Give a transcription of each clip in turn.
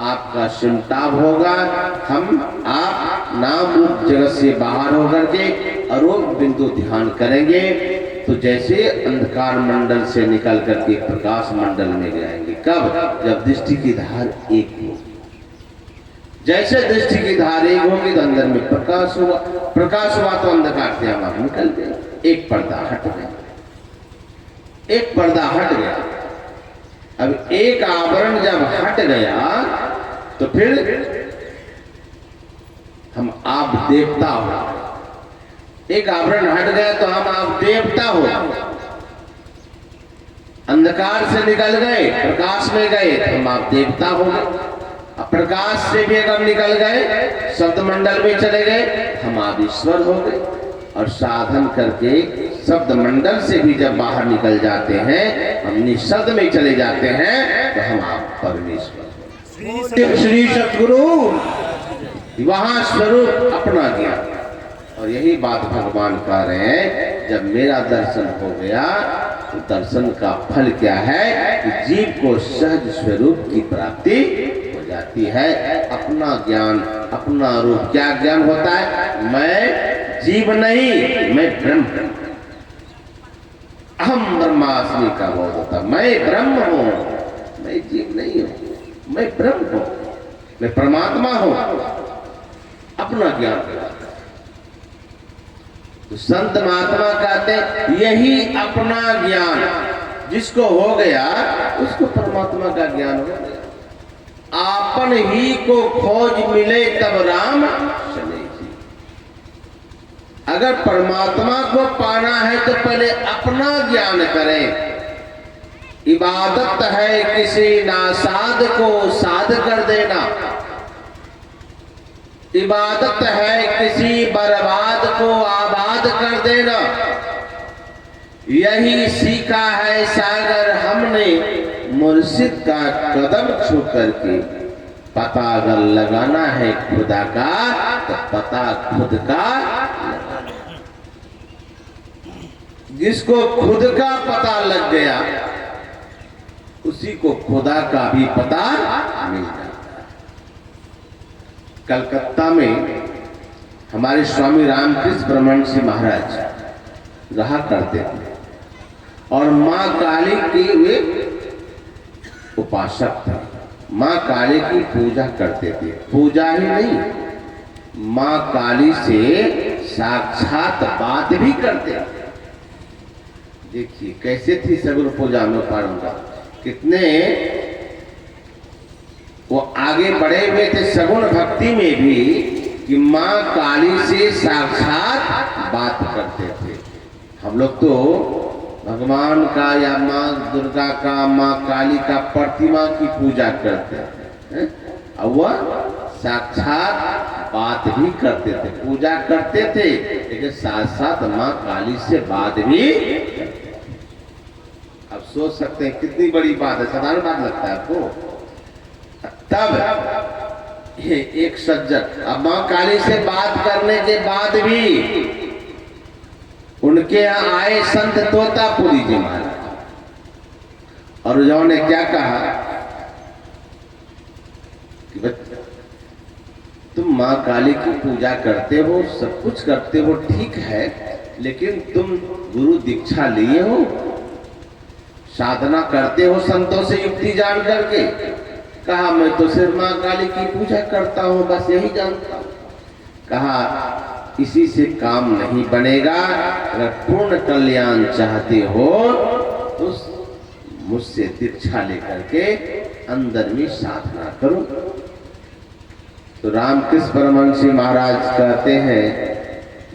आपका सिमटाव होगा। आप नाम रूप जगत से बाहर होकर के अरूप बिंदु ध्यान करेंगे तो जैसे अंधकार मंडल से निकल करके प्रकाश मंडल में जाएंगे। कब? जब दृष्टि की धार एक हो। जैसे दृष्टि की धार एक होगी तो अंदर में प्रकाश हुआ, प्रकाश हुआ तो अंधकार से हम निकल गए, एक पर्दा हट गया, एक पर्दा हट गया। अब एक आवरण जब हट गया तो फिर हम आप देवता हो। एक आवरण हट गया तो हम आप देवता हो। अंधकार से निकल गए, प्रकाश में गए तो हम आप देवता हो गए। प्रकाश से भी अगर निकल गए, शब्द मंडल में चले गए, हम आप ईश्वर हो गए। और साधन करके शब्द मंडल से भी जब बाहर निकल जाते हैं, हम निशब्द में चले जाते हैं तो हम आप परमेश्वर। श्री सतगुरु वहां स्वरूप अपना ज्ञान। और यही बात भगवान कह रहे हैं, जब मेरा दर्शन हो गया तो दर्शन का फल क्या है कि जीव को सहज स्वरूप की प्राप्ति हो जाती है। अपना ज्ञान, अपना रूप। क्या ज्ञान होता है? मैं जीव नहीं, मैं ब्रह्म। अहम ब्रह्मास्मि का बोध होता। मैं ब्रह्म हूं, मैं जीव नहीं हूं, मैं ब्रह्म हूं, मैं परमात्मा हूं। अपना ज्ञान तो संत महात्मा कहते यही अपना ज्ञान जिसको हो गया उसको परमात्मा का ज्ञान हो गया। आपन ही को खोज मिले तब राम चले जी। अगर परमात्मा को पाना है तो पहले अपना ज्ञान करें। इबादत है किसी नासाद को साध कर देना, इबादत है किसी बर्बाद को आबाद कर देना। यही सीखा है सागर हमने मुर्शिद का कदम छू करके। पता अगर लगाना है खुदा का तो पता खुद का लगाना। जिसको खुद का पता लग गया उसी को खुदा का भी पता मिल जाता। कलकत्ता में हमारे स्वामी रामकृष्ण परमहंस महाराज रहा करते थे और माँ काली के वे उपासक थे। माँ काली की पूजा करते थे। पूजा ही नहीं, माँ काली से साक्षात बात भी करते थे। देखिए कैसे थी सगुन पूजा में पारंगत, कितने वो आगे बढ़े हुए थे सगुण भक्ति में भी कि माँ काली से साक्षात बात करते थे। हम लोग तो भगवान का या माँ दुर्गा का, माँ काली का प्रतिमा की पूजा करते हैं और वह साक्षात बात भी करते थे। पूजा करते थे लेकिन साथ साथ माँ काली से बात भी करते थे। अब सोच सकते हैं कितनी बड़ी बात है, साधारण बात लगता है आपको। तब ये एक सज्जन अब माँ काली से बात करने के बाद भी उनके यहाँ आए संत तोतापुरी जी महाराज, और उन्होंने क्या कहा कि बच्चा तुम माँ काली की पूजा करते हो, सब कुछ करते हो, ठीक है, लेकिन तुम गुरु दीक्षा लिए हो, साधना करते हो संतों से युक्ति जान करके। कहा मैं तो सिर्फ माँ काली की पूजा करता हूँ, बस यही जानता हूँ। कहा इसी से काम नहीं बनेगा, अगर पूर्ण कल्याण चाहते हो तो मुझसे दीक्षा लेकर के अंदर में साधना करो। तो रामकृष्ण परमहंस महाराज कहते हैं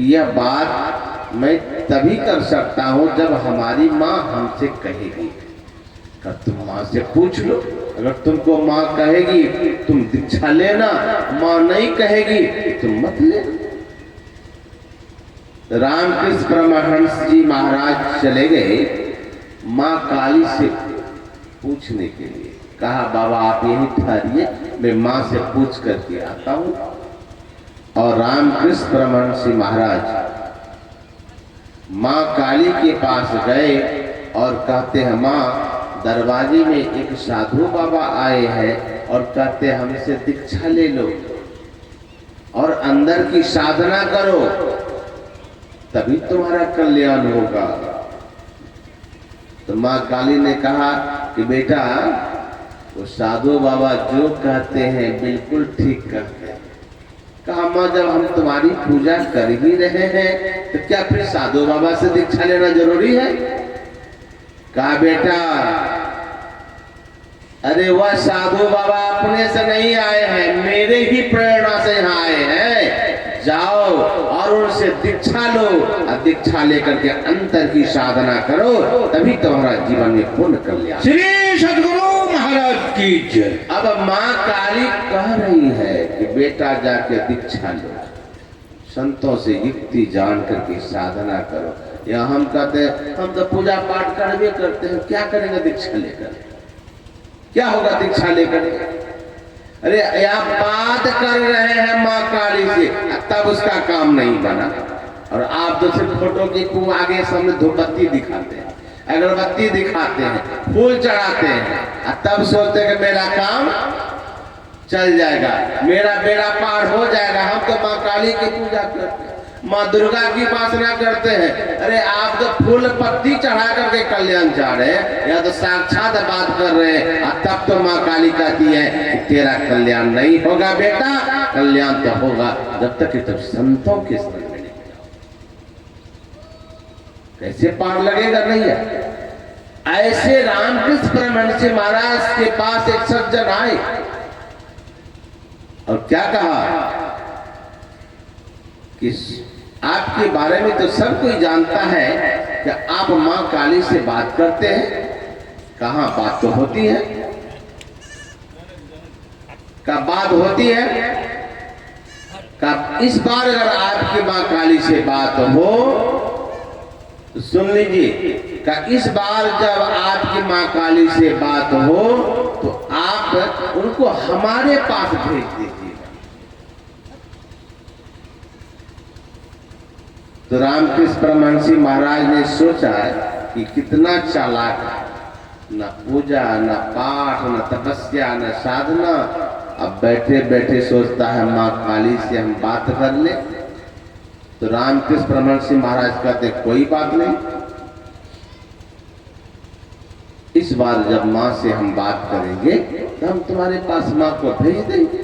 यह बात मैं तभी कर सकता हूँ जब हमारी माँ हमसे कहेगी। तुम माँ से पूछ लो, अगर तुमको माँ कहेगी तुम दीक्षा लेना, माँ नहीं कहेगी तुम मत लेना। रामकृष्ण परमहंस जी महाराज चले गए माँ काली से पूछने के लिए। कहा बाबा आप यही ठहरिए, मैं माँ से पूछ करके आता हूँ। और रामकृष्ण परमहंस जी महाराज माँ काली के पास गए और कहते हैं माँ दरवाजे में एक साधु बाबा आए हैं, और कहते हमसे दीक्षा ले लो और अंदर की साधना करो, तभी तुम्हारा कल्याण होगा। तो माँ काली ने कहा कि बेटा, वो साधु बाबा जो कहते हैं बिल्कुल ठीक कहते हैं। कहा माँ, जब हम तुम्हारी पूजा कर ही रहे हैं तो क्या फिर साधु बाबा से दीक्षा लेना जरूरी है? कहा बेटा, अरे वह साधु बाबा अपने से नहीं आए हैं, मेरे ही प्रेरणा से यहाँ आए हैं। जाओ और उनसे दीक्षा लो और दीक्षा लेकर के अंतर की साधना करो, तभी तुम्हारा जीवन में पूर्ण कल्याण। श्री सद्गुरु महाराज की जय। अब माँ काली कह रही है कि बेटा जाके दीक्षा लो, संतों से युक्ति जान करके साधना करो। या हम कहते हैं हम तो पूजा पाठ करवे करते हैं, क्या करेंगे दीक्षा लेकर? क्या होगा दीक्षा लेकर? अरे आप बात कर रहे हैं माँ काली से, तब उसका काम नहीं बना, और आप तो सिर्फ फोटो की आगे सामने धूपबत्ती दिखाते हैं, अगरबत्ती दिखाते हैं, फूल चढ़ाते हैं, तब सोचते हैं कि मेरा काम चल जाएगा, मेरा बेड़ा पार हो जाएगा। हम तो माँ काली की पूजा करते हैं, माँ दुर्गा की उपासना करते हैं। अरे आप तो फूल पत्ती चढ़ा करके कल्याण चाह रहे हैं, या तो साक्षात बात कर रहे हैं, तब तो माँ काली कहती है कि तेरा कल्याण नहीं होगा बेटा। कल्याण तो होगा जब तक कि तुम संतों के संग में नहीं जाओ। कैसे पार लगेगा? नहीं है। ऐसे रामकृष्ण परमहंस महाराज के पास एक सज्जन आए और क्या कहा कि आपके बारे में तो सब कोई जानता है कि आप माँ काली से बात करते हैं। कहाँ बात तो होती है, का बात होती है, का इस बार अगर आपकी माँ काली से बात हो तो सुन लीजिए, का इस बार जब आपकी माँ काली से बात हो तो आप उनको हमारे पास भेज दीजिए। तो रामकृष्ण परमहंस महाराज ने सोचा कि कितना चालाक है, न पूजा न पाठ न तपस्या न साधना, अब बैठे बैठे सोचता है माँ काली से हम बात कर ले। तो रामकृष्ण परमहंस महाराज कहते कोई बात नहीं, इस बार जब माँ से हम बात करेंगे तो हम तुम्हारे पास माँ को भेज देंगे,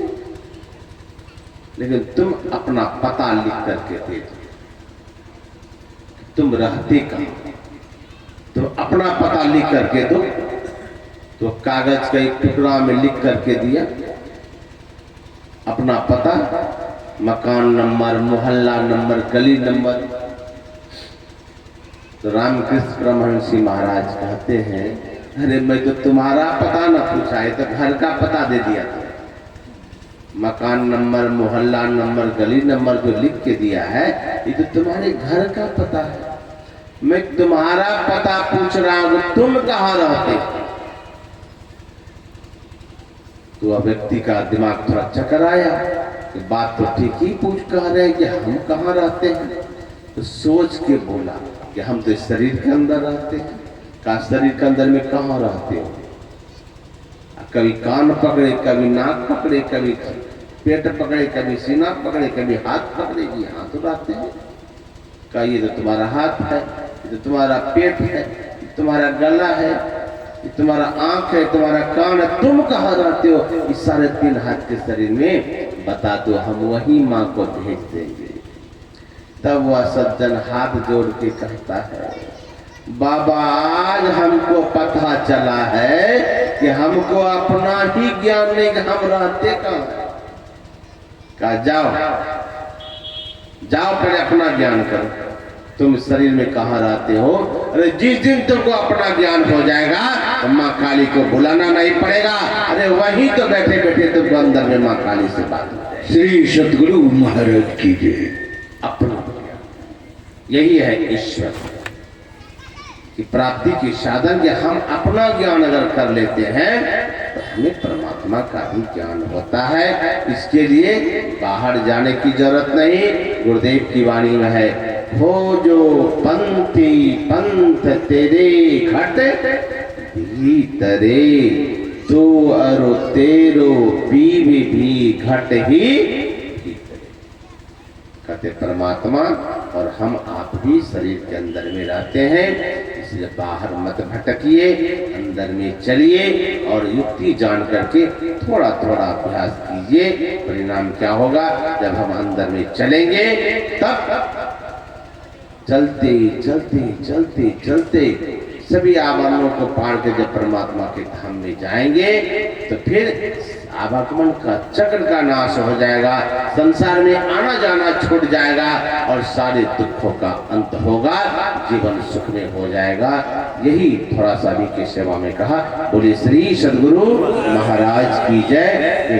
लेकिन तुम अपना पता लिख करके दे दो, तुम रहते कहाँ, तो अपना पता लिख करके दो। तो कागज का एक टुकड़ा में लिख करके दिया अपना पता, मकान नंबर, मोहल्ला नंबर, गली नंबर। तो रामकृष्ण परमहंस महाराज कहते हैं अरे मैं तो तुम्हारा पता ना पूछा, है तो घर का पता दे दिया था। मकान नंबर, मोहल्ला नंबर, गली नंबर जो लिख के दिया है ये तो तुम्हारे घर का पता है। मैं तुम्हारा पता पूछ रहा हूं, तुम कहाँ रहते? तो वह व्यक्ति का दिमाग थोड़ा चक्कर आया कि बात तो ठीक ही पूछ कह रहे हैं कि हम कहाँ रहते हैं। तो सोच के बोला कि हम तो शरीर के अंदर रहते हैं। का शरीर के अंदर में कहाँ रहते हो? कभी कान पकड़े, कभी नाक पकड़े, कभी पेट पकड़े, कभी सीना पकड़े, कभी हाथ पकड़े, यहाँ तो रहते हैं। का ये तो तुम्हारा हाथ है, ये तो तुम्हारा पेट है, ये तुम्हारा गला है, ये तुम्हारा आंख है, तुम्हारा कान है, तुम कहाँ रहते हो? इस 3.5 हाथ के शरीर में बता दो, हम वही माँ को भेज देंगे। तब वह सज्जन हाथ जोड़ के कहता है बाबा आज हमको पता चला है कि हमको अपना ही ज्ञान नहीं कि हम रहते कहाँ। कहा जाओ जाओ पहले अपना ज्ञान करो, तुम शरीर में कहाँ रहते हो। अरे जिस दिन तुमको अपना ज्ञान हो जाएगा तो माँ काली को बुलाना नहीं पड़ेगा। अरे वहीं तो बैठे बैठे तुमको अंदर में माँ काली से बात हो जाएगी। श्री सद्गुरु महाराज की जय। अपना ज्ञान यही है ईश्वर की प्राप्ति की साधन कि हम अपना ज्ञान अगर कर लेते हैं तो हमें परमात्मा का भी ज्ञान होता है। इसके लिए बाहर जाने की जरूरत नहीं। गुरुदेव की वाणी में है खोजो पंथी पंथ तेरे घट भीतरे। तो अरो तेरो पीव भी घट ही भीतरे। कहते परमात्मा और हम आप भी शरीर के अंदर में रहते हैं, इसलिए बाहर मत भटकिए, अंदर में चलिए और युक्ति जान करके थोड़ा थोड़ा अभ्यास कीजिए। परिणाम क्या होगा, जब हम अंदर में चलेंगे तब चलते चलते चलते चलते सभी आवरणों को पार के जब परमात्मा के धाम में जाएंगे तो फिर आवागमन का चक्र का नाश हो जाएगा, संसार में आना जाना छूट जाएगा और सारे दुखों का अंत होगा, जीवन सुख में हो जाएगा। यही थोड़ा सा अभी की सेवा में कहा। बोले श्री सद्गुरु महाराज की जय।